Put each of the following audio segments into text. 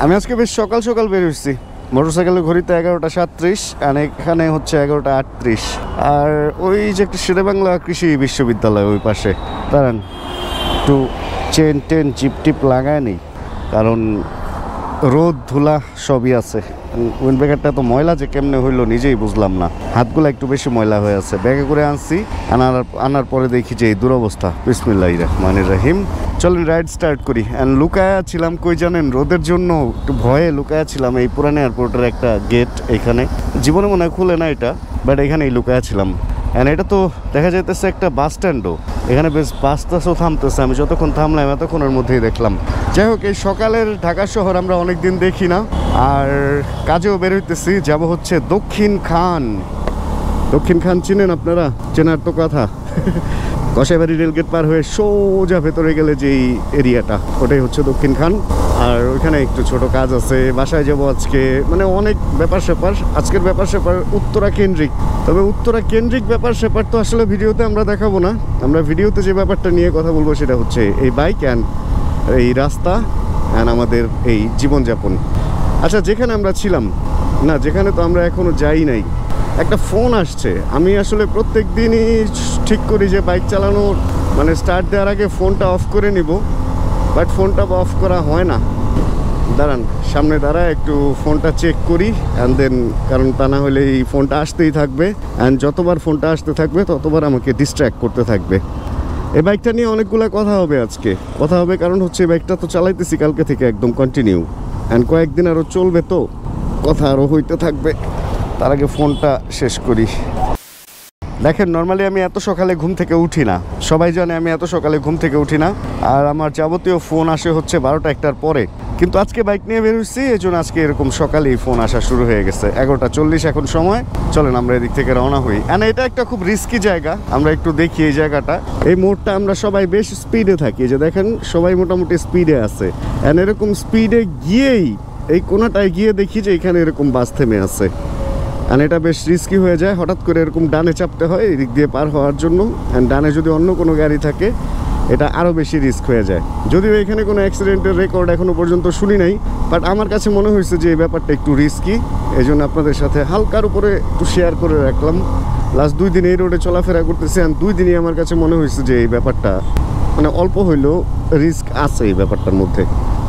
আমি আজকে বেশ সকাল সকাল বের হচ্ছি। মোটরসাইকেলের ঘড়িতে 11:37 আর এখানে হচ্ছে 11:38। আর ওই যে একটা শেরেবাংলা কৃষি বিশ্ববিদ্যালয় ওই পাশে। দাঁড়ান একটু চেন টেন চিপ টিপ লাগায় নেই, কারণ রোদ ধুলা সবই আছে। উইন্ড ব্রেকারটা তো ময়লা যে কেমনে হইলো নিজেই বুঝলাম না। হাতগুলো একটু বেশি ময়লা হয়ে আছে। ব্যাগে করে আনছি, আনার পরে দেখি যে এই দুরবস্থা। বিসমিল্লাহির রহমানির রহিম। চলেন রাইড স্টার্ট করি। অ্যান্ড লুকায়া ছিলাম কই জানেন? রোদের জন্য একটু ভয়ে লুকায়া ছিলাম এই পুরানো এয়ারপোর্টের একটা গেট এখানে। জীবনে মনে হয় খুলে না এটা, বাট এখানেই লুকায়া ছিলাম। অ্যান্ড এটা তো দেখা যাইতেছে একটা বাস স্ট্যান্ডও। এখানে বেশ বাস টাসও থামতেছে। আমি যতক্ষণ থামলাম এতক্ষণের মধ্যেই দেখলাম। যাই হোক, এই সকালের ঢাকা শহর আমরা অনেক দিন দেখি না। আর কাজেও বের হইতেছি, যাব হচ্ছে দক্ষিণ খান। দক্ষিণ খান চিনেন আপনারা? চেনার তো কথা। কসাইবাড়ি রেলগেট পার হয়ে সোজা ভেতরে গেলে যেই এরিয়াটা, ওটাই হচ্ছে দক্ষিণ খান। আর ওইখানে একটু ছোট কাজ আছে, বাসায় যাবো আজকে। মানে অনেক ব্যাপার স্যাপার। আজকের ব্যাপার স্যাপার উত্তরা কেন্দ্রিক। তবে উত্তরা কেন্দ্রিক ব্যাপার স্যাপার তো আসলে ভিডিওতে আমরা দেখাবো না। আমরা ভিডিওতে যে ব্যাপারটা নিয়ে কথা বলবো সেটা হচ্ছে এই বাইক অ্যান্ড এই রাস্তা অ্যান্ড আমাদের এই জীবনযাপন। আচ্ছা, যেখানে আমরা ছিলাম না, যেখানে তো আমরা এখনো যাই নাই, একটা ফোন আসছে। আমি আসলে প্রত্যেক দিনই ঠিক করি যে বাইক চালানোর মানে স্টার্ট দেওয়ার আগে ফোনটা অফ করে নিব, বাট ফোনটা অফ করা হয় না। দাঁড়ান, সামনে দাঁড়ায় একটু ফোনটা চেক করি অ্যান্ড দেন, কারণ তা না হলে এই ফোনটা আসতেই থাকবে অ্যান্ড যতবার ফোনটা আসতে থাকবে ততবার আমাকে ডিস্ট্র্যাক্ট করতে থাকবে। এই বাইকটা নিয়ে অনেকগুলো কথা হবে আজকে। কথা হবে কারণ হচ্ছে এই বাইকটা তো চালাইতেছি কালকে থেকে একদম কন্টিনিউ অ্যান্ড কয়েকদিন আরও চলবে, তো কথা আরও হইতে থাকবে। তার আগে ফোনটা শেষ করি। দেখেন, নর্মালি আমি এত সকালে ঘুম থেকে উঠি না। সবাই জানে আমি এত সকালে ঘুম থেকে উঠি না। আর আমার যাবতীয় ফোন আসে হচ্ছে 12টা-1টার পরে। কিন্তু আজকে বাইক নিয়ে বেরোচ্ছি, এই জন্য আজকে এরকম সকালেই ফোন আসা শুরু হয়ে গেছে। 11:40 এখন সময়। চলেন আমরা এদিক থেকে রওনা হই। অ্যান্ড এটা একটা খুব রিস্কি জায়গা, আমরা একটু দেখি এই জায়গাটা। এই মোড়টা আমরা সবাই বেশ স্পিডে থাকি, যে দেখেন সবাই মোটামুটি স্পিডে আছে। অ্যান্ড এরকম স্পিডে গিয়েই এই কোনাটায় গিয়ে দেখি যে এখানে এরকম বাস থেমে আছে। আর এটা বেশ রিস্কি হয়ে যায়। হঠাৎ করে এরকম ডানে চাপতে হয় এদিক দিয়ে পার হওয়ার জন্য। অ্যান্ড ডানে যদি অন্য কোনো গাড়ি থাকে এটা আরও বেশি রিস্ক হয়ে যায়। যদিও এখানে কোনো অ্যাক্সিডেন্টের রেকর্ড এখনও পর্যন্ত শুনি নাই, বাট আমার কাছে মনে হয়েছে যে এই ব্যাপারটা একটু রিস্কি। এই জন্য আপনাদের সাথে হালকার উপরে একটু শেয়ার করে রাখলাম। লাস্ট 2 দিন এই রোডে চলাফেরা করতেছি, আর 2 দিনই আমার কাছে মনে হয়েছে যে এই ব্যাপারটা মানে অল্প হইলেও রিস্ক আছে এই ব্যাপারটার মধ্যে।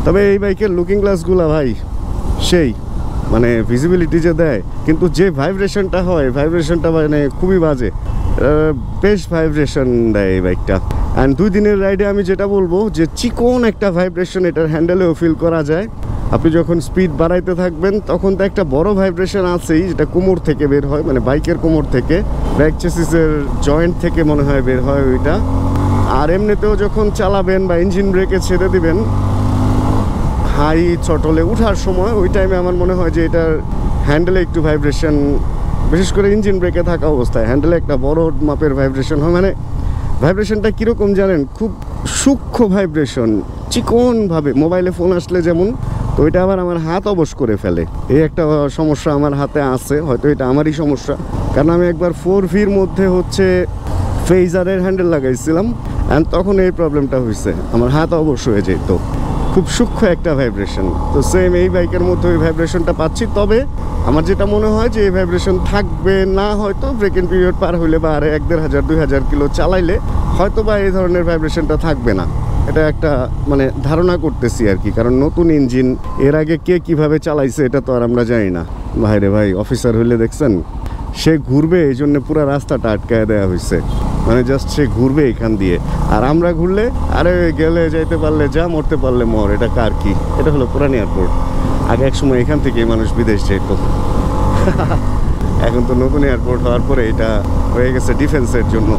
তবে এই বাইকের লুকিং গ্লাসগুলো ভাই সেই মানে ভিজিবিলিটি যে দেয়, কিন্তু যে ভাইব্রেশনটা হয়, ভাইব্রেশনটা মানে খুবই বাজে। বেশ ভাইব্রেশন দেয় এই বাইকটা। অ্যান্ড 2 দিনের রাইডে আমি যেটা বলবো যে চিকন একটা ভাইব্রেশন এটার হ্যান্ডেলেও ফিল করা যায়। আপনি যখন স্পিড বাড়াইতে থাকবেন তখন তো একটা বড় ভাইব্রেশন আছেই, যেটা কোমর থেকে বের হয়, মানে বাইকের কোমর থেকে, ব্যাক চেসিসের জয়েন্ট থেকে মনে হয় বের হয় ওইটা। আর এমনিতেও যখন চালাবেন বা ইঞ্জিন ব্রেকে ছেড়ে দিবেন হাই থ্রটলে উঠার সময়, ওই টাইমে আমার মনে হয় যে এটার হ্যান্ডেলে একটু ভাইব্রেশন, বিশেষ করে ইঞ্জিন ব্রেকে থাকা অবস্থায় হ্যান্ডেলে একটা বড় মাপের ভাইব্রেশন হয়। মানে ভাইব্রেশনটা কীরকম জানেন? খুব সূক্ষ্ম ভাইব্রেশন, চিকনভাবে। মোবাইলে ফোন আসলে যেমন, তো ওইটা আবার আমার হাত অবশ করে ফেলে। এই একটা সমস্যা আমার হাতে আছে, হয়তো এটা আমারই সমস্যা। কারণ আমি একবার 4V'র মধ্যে হচ্ছে ফেজারের হ্যান্ডেল লাগাইছিলাম অ্যান্ড তখন এই প্রবলেমটা হয়েছে, আমার হাত অবশ হয়ে যেত। খুব সূক্ষ্ম একটা ভাইব্রেশন। তো সেম এই বাইকের মধ্যে ওই ভাইব্রেশনটা পাচ্ছি। তবে আমার যেটা মনে হয় যে এই ভাইব্রেশন থাকবে না, হয়তো ব্রেক ইন পিরিয়ড পার হইলে বা আরে 1,500-2,000 কিলো চালাইলে হয়তো বা এই ধরনের ভাইব্রেশনটা থাকবে না। এটা একটা মানে ধারণা করতেছি আর কি, কারণ নতুন ইঞ্জিন, এর আগে কে কিভাবে চালাইছে এটা তো আর আমরা জানি না। ভাইরে ভাই, অফিসার হইলে দেখছেন সে ঘুরবে, এই জন্য পুরো রাস্তাটা আটকায় দেওয়া হয়েছে। মানে জাস্ট সে ঘুরবে এখান দিয়ে, আর আমরা ঘুরলে আরে গেলে যাইতে পারলে যা, মরতে পারলে মর। এটা কার কি? এটা হলো পুরান এয়ারপোর্ট। আগে এক সময় এখান থেকেই মানুষ বিদেশ যেত। এখন তো নতুন এয়ারপোর্ট হওয়ার পরে এটা হয়ে গেছে ডিফেন্সের জন্য।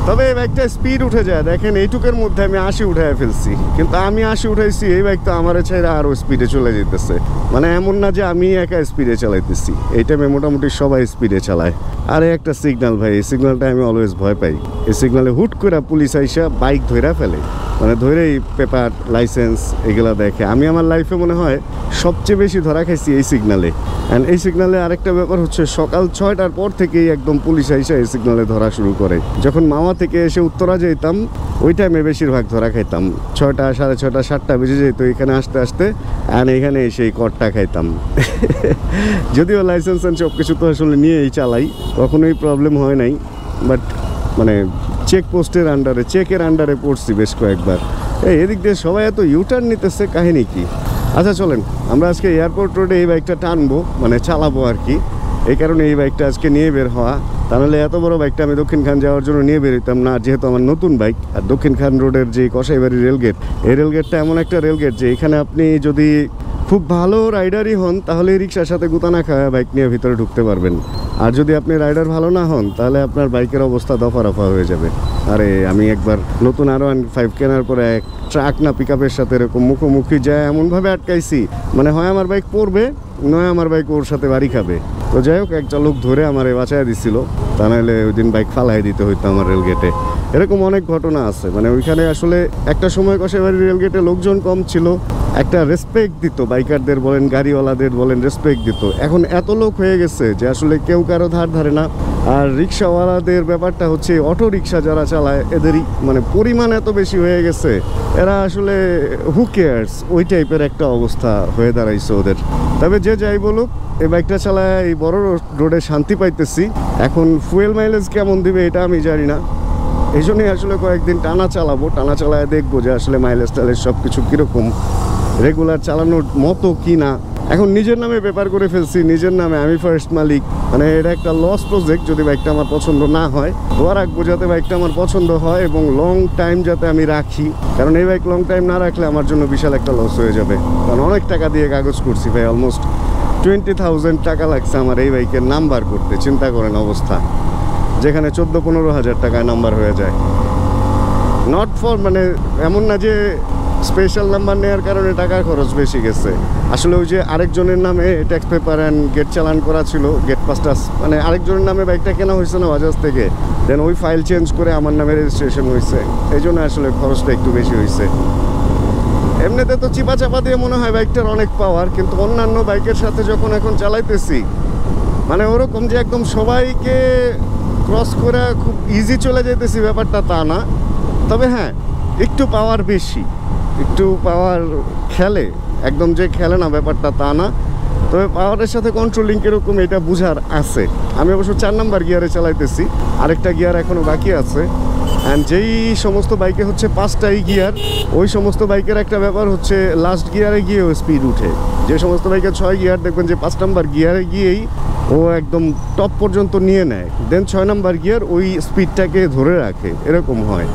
তবে এই বাইকটা স্পিড উঠে যায়। দেখেন এইটুকের মধ্যে আমি 80 উঠায় ফেলছি, কিন্তু আমি 80 উঠাইছি, এই বাইক তো আমার ছেড়ে আরও স্পিডে চলে যেতেছে। মানে এমন না যে আমি একা স্পিডে চালাইতেছি, এই টাইমে মোটামুটি সবাই স্পিডে চালায়। আর একটা সিগন্যাল ভাই, এই সিগন্যালটা আমি অলওয়েজ ভয় পাই। এই সিগন্যালে হুট করে পুলিশ আইসা বাইক ধইরা ফেলে, মানে ধরেই পেপার, লাইসেন্স এগুলো দেখে। আমি আমার লাইফে মনে হয় সবচেয়ে বেশি ধরা খাইছি এই সিগন্যালে। অ্যান্ড এই সিগন্যালে আরেকটা ব্যাপার হচ্ছে, সকাল 6টার পর থেকেই একদম পুলিশ আইসা এই সিগন্যালে ধরা শুরু করে। যখন মাওয়া থেকে এসে উত্তরা যেতাম ওই টাইমে বেশিরভাগ ধরা খাইতাম। 6টা, 6:30, 7টা বেজে যেত এখানে আসতে আসতে। আর এখানে সেই করটা খাইতাম। যদিও লাইসেন্স সব কিছু তো আসলে নিয়েই চালাই, কখনোই প্রবলেম হয় নাই। বাট মানে চেকপোস্টের আন্ডারে, চেকের আন্ডারে পড়ছি বেশ কয়েকবার। এদিক দিয়ে সবাই এত ইউটার্ন নিতেছে, কাহিনী কি? আচ্ছা চলেন, আমরা আজকে এয়ারপোর্ট রোডে এই বাইকটা টানবো, মানে চালাবো আর কি। এই কারণে এই বাইকটা আজকে নিয়ে বের হওয়া। তাহলে এত বড় বাইকটা আমি দক্ষিণখান যাওয়ার জন্য নিয়ে বেরোতাম না, যেহেতু আমার নতুন বাইক। আর দক্ষিণখান রোডের যে কসাইবাড়ি রেলগেট, এই রেলগেটটা এমন একটা রেলগেট যে এখানে আপনি যদি খুব ভালো রাইডারই হন তাহলে রিক্সার সাথে গুতানা খাওয়া বাইক নিয়ে ভিতরে ঢুকতে পারবেন। আর যদি আপনি রাইডার ভালো না হন তাহলে আপনার বাইকের অবস্থা দফা রফা হয়ে যাবে। আরে আমি একবার নতুন R15 কেনার পরে এক ট্রাক না পিকআপের সাথে এরকম মুখোমুখি যায় এমনভাবে আটকাইছি, মানে হয় আমার বাইক পড়বে, নয় আমার বাইক ওর সাথে বাড়ি খাবে। তো যাই হোক, এক চালক ধরে আমার বাঁচায় দিছিল, তা নাহলে ওই দিন বাইক ফালাই দিতে হইতো আমার রেলগেটে। এরকম অনেক ঘটনা আছে। মানে ওইখানে আসলে একটা সময় কসাইবাড়ি রেলগেটে লোকজন কম ছিল, একটা রেসপেক্ট দিত, বাইকারদের বলেন গাড়িওয়ালাদের বলেন রেসপেক্ট দিত। এখন এত লোক হয়ে গেছে যে আসলে কেউ কারো ধার ধারে না। আর রিক্সাওয়ালাদের ব্যাপারটা হচ্ছে, অটো রিক্সা যারা চালায় এদেরই মানে পরিমাণ এত বেশি হয়ে গেছে, এরা আসলে হু কেয়ার্স, ওই টাইপের একটা অবস্থা হয়ে দাঁড়াইছে ওদের। তবে যে যাই বলুক, এই বাইকটা চালায় এই বড় রোডে শান্তি পাইতেছি। এখন ফুয়েল মাইলেজ কেমন দিবে এটা আমি জানি না, এই জন্যই আসলে কয়েকদিন টানা চালাবো, টানা চালায় দেখবো যে আসলে মাইলেজ টাইলেজ সব কিছু কীরকম, রেগুলার চালানোর মতো কি না। এখন নিজের নামে পেপার করে ফেলছি, নিজের নামে আমি ফার্স্ট মালিক। মানে এটা একটা লস প্রজেক্ট যদি বাইকটা আমার পছন্দ না হয়। দোয়া রাখবো যাতে বাইকটা আমার পছন্দ হয় এবং লং টাইম যাতে আমি রাখি, কারণ এই বাইক লং টাইম না রাখলে আমার জন্য বিশাল একটা লস হয়ে যাবে। কারণ অনেক টাকা দিয়ে কাগজ করছি ভাই, অলমোস্ট 20,000 টাকা লাগছে আমার এই বাইকের নাম্বার করতে। চিন্তা করেন অবস্থা, যেখানে 14-15 হাজার টাকায় নাম্বার হয়ে যায়। নট ফর মানে এমন না যে স্পেশাল নাম্বার নেওয়ার কারণে টাকা খরচ বেশি গেছে, আসলে ওই যে আরেকজনের নামে ট্যাক্স পেপার অ্যান্ড গেট চালান করা ছিল, গেট পাসটাস, মানে আরেকজনের নামে বাইকটা কেনা হয়েছে না বাজাজ থেকে, দেন ওই ফাইল চেঞ্জ করে আমার নামে রেজিস্ট্রেশন হয়েছে, এই জন্য আসলে খরচটা একটু বেশি হয়েছে। এমনিতে তো চিপা চাপা দিয়ে মনে হয় বাইকটার অনেক পাওয়ার, কিন্তু অন্যান্য বাইকের সাথে যখন এখন চালাইতেছি, মানে ওরকম যে একদম সবাইকে ক্রস করে খুব ইজি চলে যেতেছি ব্যাপারটা তা না। তবে হ্যাঁ, একটু পাওয়ার বেশি, একটু পাওয়ার খেলে, একদম যে খেলে না ব্যাপারটা তা না। তবে পাওয়ারের সাথে কন্ট্রোলিং কীরকম এটা বুঝার আছে। আমি অবশ্য 4 নাম্বার গিয়ারে চালাইতেছি, আরেকটা গিয়ার এখনও বাকি আছে। অ্যান্ড যেই সমস্ত বাইকে হচ্ছে 5টাই গিয়ার, ওই সমস্ত বাইকের একটা ব্যাপার হচ্ছে লাস্ট গিয়ারে গিয়েও স্পিড উঠে। যে সমস্ত বাইকের 6 গিয়ার দেখবেন যে 5 নাম্বার গিয়ারে গিয়েই ও একদম টপ পর্যন্ত নিয়ে নেয়, দেন 6 নাম্বার গিয়ার ওই স্পিডটাকে ধরে রাখে, এরকম হয়।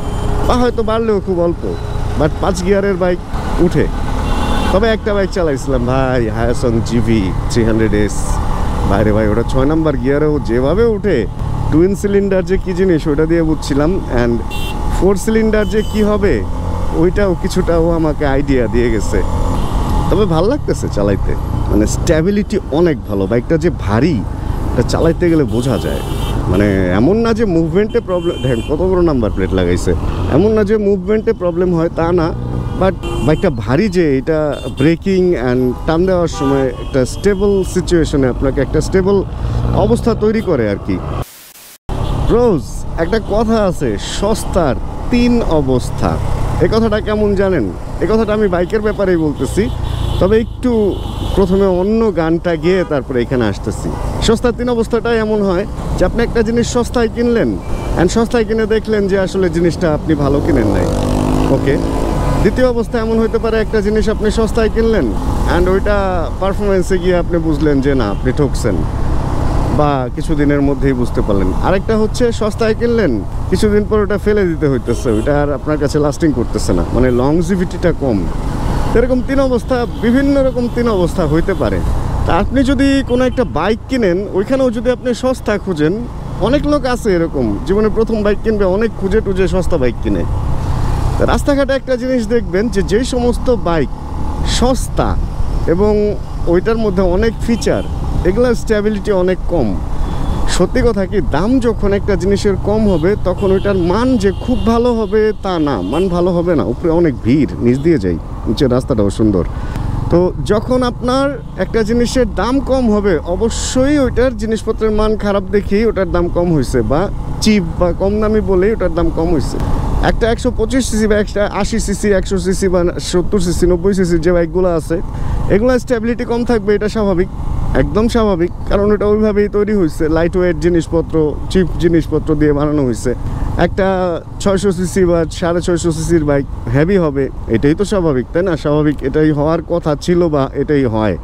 বা হয়তো বাড়লেও খুব অল্প, বাট 5 গিয়ারের বাইক উঠে। তবে একটা বাইক চালাইছিলাম ভাই, হায়াসং জিভি 300S, বাইরে ভাই ওটা 6 নাম্বার গিয়ারেও যেভাবে উঠে। টুইন সিলিন্ডার যে কী জিনিস ওটা দিয়ে বুঝছিলাম, অ্যান্ড 4 সিলিন্ডার যে কি হবে ওইটাও কিছুটাও আমাকে আইডিয়া দিয়ে গেছে। তবে ভাল লাগতেছে চালাইতে, মানে স্ট্যাবিলিটি অনেক ভালো। বাইকটা যে ভারী এটা চালাইতে গেলে বোঝা যায়। মানে এমন না যে মুভমেন্টে প্রবলেম, দেখেন কত বড় নাম্বার প্লেট লাগাইছে, এমন না যে মুভমেন্টে প্রবলেম হয় তা না, বাট বাইকটা ভারী যে এটা ব্রেকিং অ্যান্ড টান দেওয়ার সময় একটা স্টেবল সিচুয়েশনে আপনাকে একটা স্টেবল অবস্থা তৈরি করে আর কি। রোজ একটা কথা আছে, সস্তার 3 অবস্থা। এই কথাটা কেমন জানেন? এই কথাটা আমি বাইকের ব্যাপারেই বলতেছি, তবে একটু প্রথমে অন্য গানটা গিয়ে তারপরে এখানে আসতেছি। সস্তার 3 অবস্থাটাই এমন হয় যে আপনি একটা জিনিস সস্তায় কিনলেন, অ্যান্ড সস্তায় কিনে দেখলেন যে আসলে জিনিসটা আপনি ভালো কিনেন নাই, ওকে। দ্বিতীয় অবস্থা এমন হতে পারে, একটা জিনিস আপনি সস্তায় কিনলেন অ্যান্ড ওইটা পারফরমেন্সে গিয়ে আপনি বুঝলেন যে না, আপনি ঠকছেন, বা কিছুদিনের মধ্যেই বুঝতে পারলেন। আরেকটা হচ্ছে সস্তায় কিনলেন, কিছুদিন পর ওটা ফেলে দিতে হইতেছে, ওইটা আর আপনার কাছে লাস্টিং করতেছে না, মানে লংজিভিটিটা কম। এরকম 3 অবস্থা, বিভিন্ন রকম 3 অবস্থা হইতে পারে। তা আপনি যদি কোনো একটা বাইক কিনেন, ওইখানেও যদি আপনি সস্তা খুঁজেন, অনেক লোক আছে এরকম জীবনে প্রথম বাইক কিনবে, অনেক খুঁজে টুজে সস্তা বাইক কিনে। রাস্তাঘাটে একটা জিনিস দেখবেন যে যেই সমস্ত বাইক সস্তা এবং ওইটার মধ্যে অনেক ফিচার, এগুলোর স্ট্যাবিলিটি অনেক কম। সত্যি কথা কি, দাম যখন একটা জিনিসের কম হবে তখন ওইটার মান যে খুব ভালো হবে তা না, মান ভালো হবে না। উপরে অনেক ভিড়, নিচ দিয়ে যাই, নিচের রাস্তাটাও সুন্দর। তো যখন আপনার একটা জিনিসের দাম কম হবে, অবশ্যই ওইটার জিনিসপত্রের মান খারাপ দেখেই ওটার দাম কম হয়েছে, বা চিপ বা কম দামি বলেই ওটার দাম কম হয়েছে। একটা 125 সিসি বা একটা 80 সিসি, 100 সিসি বা 70 সিসি, 90 সিসির যে বাইকগুলো আছে, এগুলো স্টেবিলিটি কম থাকবে, এটা স্বাভাবিক, একদম স্বাভাবিক, কারণ এটা ওইভাবেই তৈরি হয়েছে, লাইট ওয়েট জিনিসপত্র, চিপ জিনিসপত্র দিয়ে বানানো হয়েছে। একটা 600 সিসি বা 650 সিসির বাইক হেভি হবে, এটাই তো স্বাভাবিক, তাই না? স্বাভাবিক, এটাই হওয়ার কথা ছিল বা এটাই হয়।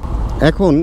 এখন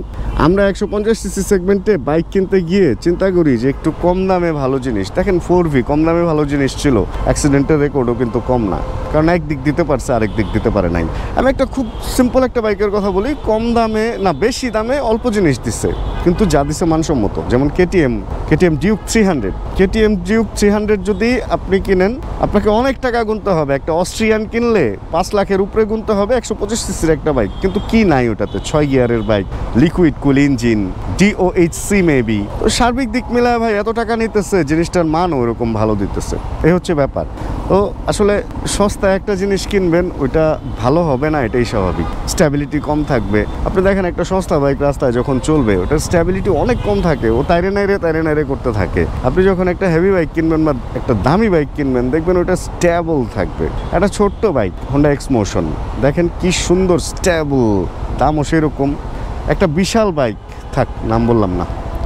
আমরা 150 সিসি সেগমেন্টে বাইক কিনতে গিয়ে চিন্তা করি যে একটু কম দামে ভালো জিনিস। দেখেন 4V কম দামে ভালো জিনিস ছিল, অ্যাক্সিডেন্টের রেকর্ডও কিন্তু কম না, কারণ এক দিক দিতে পারছে, আরেক দিক দিতে পারে নাই। আমি একটা খুব সিম্পল একটা বাইকের কথা বলি, কম দামে না বেশি দামে অল্প জিনিস দিচ্ছে, কিন্তু যা দিচ্ছে মানসম্মত। যেমন কেটিএম ডিউক 300, কেটিএম ডিউক 300 যদি আপনি কিনেন, আপনাকে অনেক টাকা গুনতে হবে। একটা অস্ট্রিয়ান কিনলে 5 লাখের উপরে গুনতে হবে 125 সিসির একটা বাইক, কিন্তু কি নাই ওটাতে? 6 গিয়ারের bike, liquid cool engine, DOHC maybe. তো সার্বিক দিক মিলায় ভাই এত টাকা নিতেছে, জিনিসটার মানও ওরকম ভালো দিতেছে, এই হচ্ছে ব্যাপার। তো আসলে সস্তায় একটা জিনিস কিনবেন, ওইটা ভালো হবে না, এটাই স্বাভাবিক। স্ট্যাবিলিটি কম থাকবে। আপনি দেখেন একটা সস্তা বাইক রাস্তায় যখন চলবে, ওটার স্ট্যাবিলিটি অনেক কম থাকে, ও তাইরে নাইরে করতে থাকে। আপনি যখন একটা হেভি বাইক কিনবেন বা একটা দামি বাইক কিনবেন, দেখবেন ওটা স্ট্যাবল থাকবে। একটা ছোট্ট বাইক হোন্ডা এক্সমোশন, দেখেন কি সুন্দর স্ট্যাবল, দামও সেরকম। একটা বিশাল বাইক, থাক নাম বললাম না,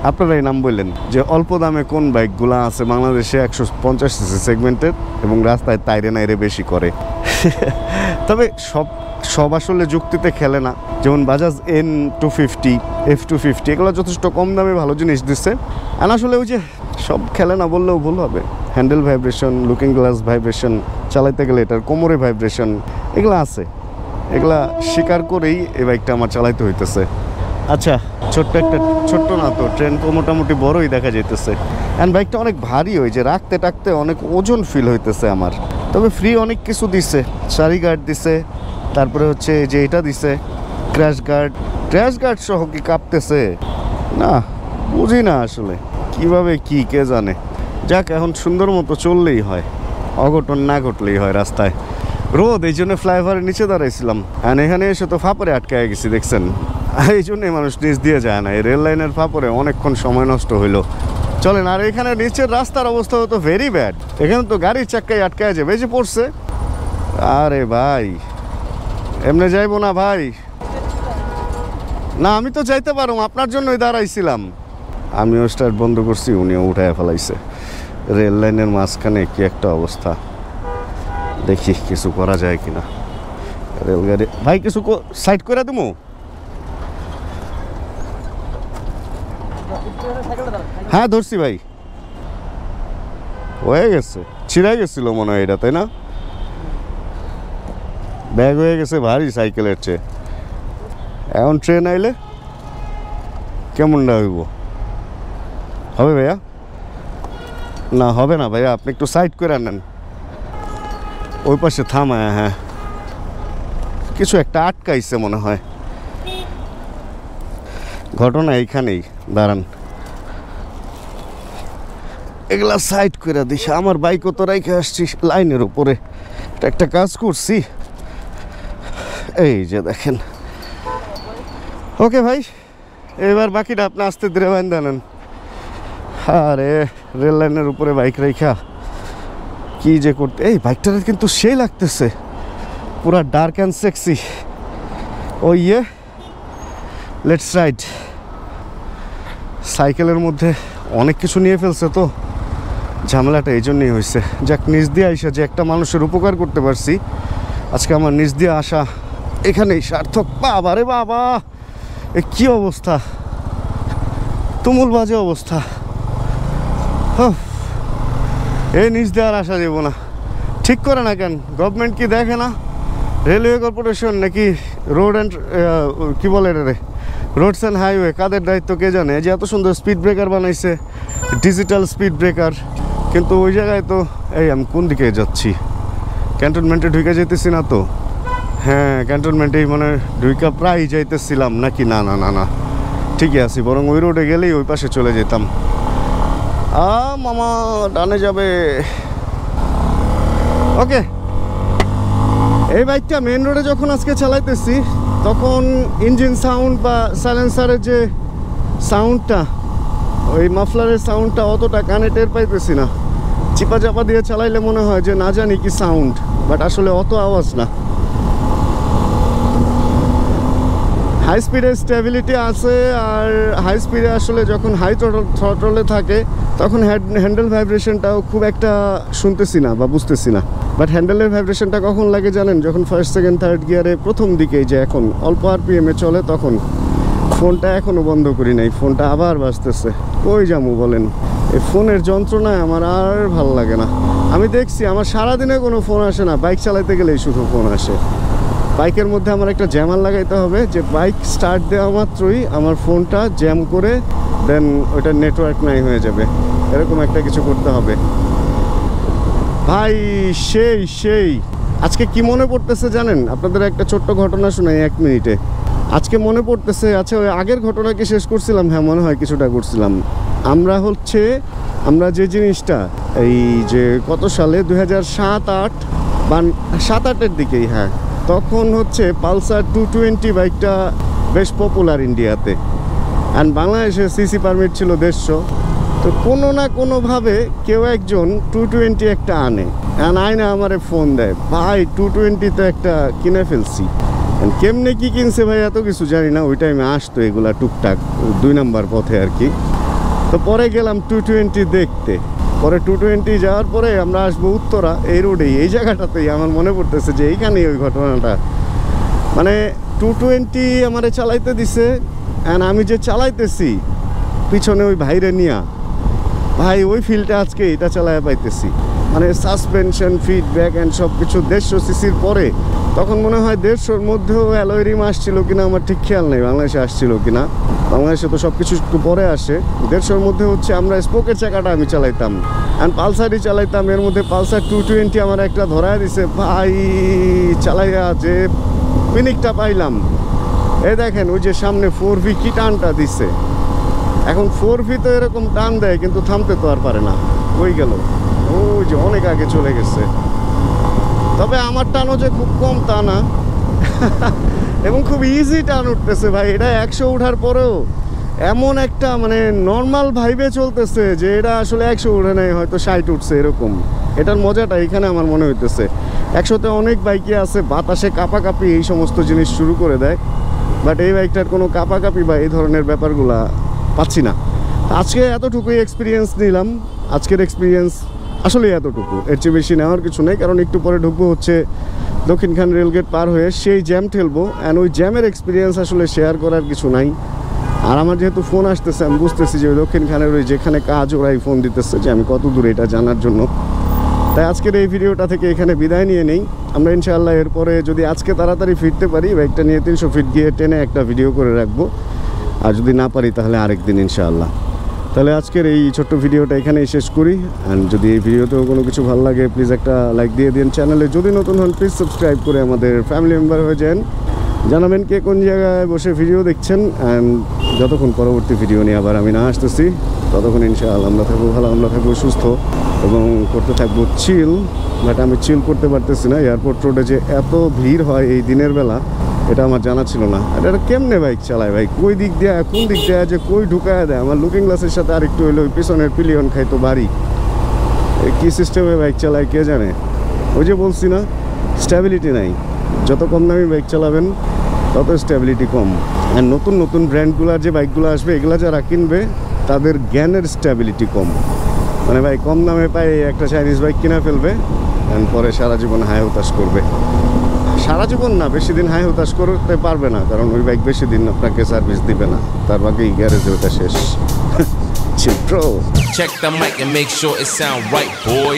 আপনারাই নাম বললেন যে অল্প দামে কোন বাইকগুলো আছে বাংলাদেশে 150 সিসি সেগমেন্টের এবং রাস্তায় তাইরে নাইরে বেশি করে। তবে সব আসলে যুক্তিতে খেলে না। যেমন বাজাজ N250, F250 এগুলো যথেষ্ট কম দামে ভালো জিনিস দিচ্ছে, আর আসলে ওই যে সব খেলে না বললেও ভুল হবে। Handle vibration, looking glass vibration, চালাইতে গেলে এটার কোমরে ভাইব্রেশন, এগুলো আছে। এগুলা স্বীকার করেই এই বাইকটা আমার চালাইতে হইতেছে। আচ্ছা, ছোট্ট না তো, ট্রেন তো মোটামুটি বড়ই দেখা যাইতেছে। অ্যান্ড বাইকটা অনেক ভারী, ওই যে রাখতে টাকতে অনেক ওজন ফিল হইতেছে আমার। তবে ফ্রি অনেক কিছু দিছে, সারি গার্ড দিছে, তারপরে হচ্ছে যে এটা দিছে ক্র্যাশ গার্ড সহ কি কাঁপতেছে না, বুঝি না আসলে কিভাবে কি কে জানে। যাক, এখন সুন্দর মতো চললেই হয়, অঘটন না ঘটলেই হয় রাস্তায়। রোদ, এই জন্য ফ্লাইওভারের নিচে দাঁড়াইছিলাম, আর এখানে এসে তো ফাপড়ে আটকায় গেছি, দেখছেন? এই জন্যই মানুষ নিচ দিয়ে যায় না, এই রেল লাইনের ফাপড়ে অনেকক্ষণ সময় নষ্ট হইলো। চলেন, আর এখানে নিচের রাস্তার অবস্থা তো ভেরি ব্যাড, এখানে তো গাড়ির চাক্কায় আটকায় যাবে, বেঁচে পড়ছে। আরে ভাই, এমনি যাইবো না ভাই, না আমি তো যাইতে পারো, আপনার জন্যই দাঁড়াইছিলাম। আমিও স্টার্ট বন্ধ করছি, উনিও উঠায় ফেলাইছে। রেল লাইনের মাঝখানে কি একটা অবস্থা, দেখি কিছু করা যায় কিনা। রেলগাড়ি ভাই, কিছু সাইড করে দেবো? হ্যাঁ ধরছি ভাই, হয়ে গেছে, ছিঁড়ে গেছিল মনে হয় এটা, তাই না? ব্যাগ হয়ে গেছে ভারী সাইকেলের চেয়ে। এখন ট্রেন আইলে কেমনটা হইব? হবে ভাইয়া? না হবে না ভাইয়া, আপনি একটু সাইড করে আনেন, ওই পাশে থামায়। হ্যাঁ, কিছু একটা আটকাইছে মনে হয়। ঘটনা এইখানেই, দাঁড়ান, এগুলা সাইড করে দিস। আমার বাইকও তো রেখে আসছি লাইনের উপরে, একটা কাজ করছি, এই যে দেখেন। ওকে ভাই, এবার বাকিটা আপনি আস্তে ধীরে বাইন্ধা নেন। আরে রেল লাইনের উপরে বাইক রেখা কি যে করতে, এই বাইকটার কিন্তু সেই লাগতেছে, পুরা ডার্ক অ্যান্ড সেক্সি। ও ইয়ে, লেটস রাইড। সাইকেলের মধ্যে অনেক কিছু নিয়ে ফেলছে, তো ঝামেলাটা এই জন্যই হয়েছে। যাক, নিচ দিয়ে আইসা যে একটা মানুষের উপকার করতে পারছি, আজকে আমার নিচ দিয়ে আসা এখানেই সার্থক। বাবা রে বাবা, এ কি অবস্থা, তুমুল বাজে অবস্থা। এই নিচ দিয়ে আর আসা যাব না। ঠিক করে না কেন গভর্নমেন্ট? কি দেখে না? রেলওয়ে কর্পোরেশন নাকি রোড অ্যান্ড কি বলে রে, রোডস অ্যান্ড হাইওয়ে, কাদের দায়িত্ব কে জানে? যে এত সুন্দর স্পিড ব্রেকার বানাইছে, ডিজিটাল স্পিড ব্রেকার, কিন্তু ওই জায়গায় তো, এই আমি কোন দিকে যাচ্ছি? ক্যান্টনমেন্টে ঢুকে যেতেছি না তো? হ্যাঁ, ক্যান্টনমেন্টেই মানে ঢুকা প্রায় যাইতেছিলাম নাকি? না না না না, ঠিকই আছি, বরং ওই রোডে গেলেই ওই পাশে চলে যেতাম। মামা ডানে যাবে। ওকে, এই বাইকটা মেন রোডে যখন আজকে চালাইতেছি, তখন ইঞ্জিন সাউন্ড বা সাইলেন্সারের যে সাউন্ডটা, ওই মাফলারের সাউন্ডটা অতটা কানে টের পাইতেছি না। চিপা চাপা দিয়ে চালাইলে মনে হয় যে না জানি কি সাউন্ড, বাট আসলে অত আওয়াজ না। হাই স্পিডে স্টেবিলিটি আছে, আর হাই স্পিডে আসলে যখন হাই থ্রটলে থাকে তখন হ্যান্ডেল ভাইব্রেশনটাও খুব একটা শুনতেছি না বা বুঝতেছি না। বাট হ্যান্ডেলের ভাইব্রেশনটা কখন লাগে জানেন? যখন ফার্স্ট সেকেন্ড থার্ড গিয়ারে প্রথম দিকেই, যে এখন অল্প আরপিএমে চলে তখন। ফোনটা এখনও বন্ধ করি নাই, ফোনটা আবার বাজতেছে। কই যাবো বলেন? এই ফোনের যন্ত্রণায় আমার আর ভাল লাগে না। আমি দেখছি আমার সারাদিনে কোনো ফোন আসে না, বাইক চালাইতে গেলেই শুধু ফোন আসে। বাইকের মধ্যে আমার একটা জ্যামার লাগাইতে হবে, যে বাইক স্টার্ট দেওয়া মাত্রই আমার ফোনটা জ্যাম করে দেন ওইটা নেটওয়ার্ক নাই হয়ে যাবে, এরকম একটা কিছু করতে হবে ভাই। সেই আজকে কি মনে পড়তেছে জানেন? আপনাদের একটা ছোট্ট ঘটনা শোনাই 1 মিনিটে। আজকে মনে পড়তেছে, আচ্ছা ওই আগের ঘটনা কি শেষ করছিলাম? হ্যাঁ মনে হয় কিছুটা করছিলাম। আমরা যে জিনিসটা এই যে কত সালে 2007-8 বা 7-8-এর দিকেই, হ্যাঁ তখন হচ্ছে পালসার 220 বাইকটা বেশ পপুলার ইন্ডিয়াতে, অ্যান্ড বাংলাদেশে সিসি পারমিট ছিল 150। তো কোনো না কোনোভাবে কেউ একজন 220 একটা আনে, আয়না আমারে ফোন দেয়, ভাই 220 তো একটা কিনে ফেলছি। কেমনে কি কিনছে ভাই এত কিছু জানি না, ওই টাইমে আসতো এগুলা টুকটাক 2 নাম্বার পথে আর কি। তো পরে গেলাম 220 দেখতে। পরে 220 যাওয়ার পরে আমরা আসবো উত্তরা, এই রোডেই, এই জায়গাটাতেই আমার মনে পড়তেছে যে এইখানেই ওই ঘটনাটা। মানে 220 আমারে চালাইতে দিছে, অ্যান্ড আমি যে চালাইতেছি পিছনে ওই ভাইরে নিয়া, ভাই ওই ফিলটা আজকে এটা চালায় পাইতেছি। মানে সাসপেনশন, ফিডব্যাক অ্যান্ড সব কিছু 150 সিসির পরে। তখন মনে হয় 150-র মধ্যেও অ্যালয় রিম আসছিল কিনা আমার ঠিক খেয়াল নেই, বাংলাদেশে আসছিল কিনা। বাংলাদেশে তো সব কিছু একটু পরে আসে। 150-র মধ্যে হচ্ছে আমরা স্পোকের চাকাটা আমি চালাইতাম, অ্যান্ড পালসারই চালাইতাম। এর মধ্যে পালসার 220 আমার একটা ধরায় দিছে, ভাই চালাইয়া যে পিনিকটা পাইলাম। এই দেখেন ওই যে সামনে 4V কি টানটা দিছে। এখন 4V তো এরকম টান দেয় কিন্তু থামতে তো আর পারে না। ওই গেল, ওই যে অনেক আগে চলে গেছে। তবে আমার টানও যে খুব কম তা না, এবং খুব ইজি টান উঠতেছে ভাই। এটা 100 উঠার পরেও এমন একটা মানে নর্মাল ভাইবে চলতেছে যে এটা আসলে 100 উঠে নাই, হয়তো 60 উঠছে এরকম। এটার মজাটা এখানে আমার মনে হইতেছে। 100-তে অনেক বাইকই আছে বাতাসে কাঁপাকাঁপি এই সমস্ত জিনিস শুরু করে দেয়, বাট এই বাইকটার কোনো কাঁপাকাঁপি বা এই ধরনের ব্যাপারগুলা পাচ্ছি না। আজকে এতটুকুই এক্সপিরিয়েন্স নিলাম। আজকের এক্সপিরিয়েন্স আসলে এতটুকু, এর চেয়ে বেশি নেওয়ার কিছু নেই। কারণ একটু পরে ঢুকবো হচ্ছে দক্ষিণখান রেলগেট পার হয়ে, সেই জ্যাম ঠেলবো, অ্যান্ড ওই জ্যামের এক্সপিরিয়েন্স আসলে শেয়ার করার কিছু নাই। আর আমার যেহেতু ফোন আসতেছে, আমি বুঝতেছি যে ওই দক্ষিণখানের ওই যেখানে কাজ ওরাই ফোন দিতেছে যে আমি কত দূরে এটা জানার জন্য। তাই আজকের এই ভিডিওটা থেকে এখানে বিদায় নিয়ে নেই। আমরা ইনশাআল্লাহ এরপরে যদি আজকে তাড়াতাড়ি ফিরতে পারি, বাইকটা নিয়ে 300 ফিট গিয়ে টেনে একটা ভিডিও করে রাখবো, আর যদি না পারি তাহলে আরেকদিন ইনশাআল্লাহ। তাহলে আজকের এই ছোট্ট ভিডিওটা এখানেই শেষ করি। অ্যান্ড যদি এই ভিডিওতেও কোনো কিছু ভালো লাগে প্লিজ একটা লাইক দিয়ে দিন। চ্যানেলে যদি নতুন হন প্লিজ সাবস্ক্রাইব করে আমাদের ফ্যামিলি মেম্বার হয়ে যান। জানাবেন কে কোন জায়গায় বসে ভিডিও দেখছেন। অ্যান্ড যতক্ষণ পরবর্তী ভিডিও নিয়ে আবার আমি না আসতেছি, ততক্ষণ ইনশাআল্লাহ আমরা থাকবো ভালো, আমরা থাকবো সুস্থ এবং করতে থাকবো চিল। বাট আমি চিল করতে পারতেছি না। এয়ারপোর্ট রোডে যে এত ভিড় হয় এই দিনের বেলা, এটা আমার জানা ছিল না। আর এটা কেমনে বাইক চালায় ভাই, কই দিক দিয়ে কোন দিক দিয়ে যে কই ঢুকায় দেয়। আমার লুকিং গ্লাসের সাথে আরেকটু হইলো ওই পিছনের পিলিয়ন খাইতো বাড়ি। কী সিস্টেমে বাইক চালায় কে জানে। ওই যে বলছি না, স্ট্যাবিলিটি নাই। যত কম দামি বাইক চালাবেন তত স্ট্যাবিলিটি কম। আর নতুন নতুন ব্র্যান্ডগুলোর যে বাইকগুলো আসবে, এগুলো যারা কিনবে তাদের জ্ঞানের স্ট্যাবিলিটি কম। মানে ভাই কম দামে পাই একটা চাইনিজ বাইক কিনে ফেলবে, অ্যান্ড পরে সারা জীবন হাই হতাশ করবে। সারা জীবন না, বেশি দিন হাই হতাশ করতে পারবে না, কারণ ওই বাইক বেশি দিন আপনাকে সার্ভিস দিবে না, তার বাকি গ্যারেজে ওটা শেষ। Check the mic and make sure it sound right, boys.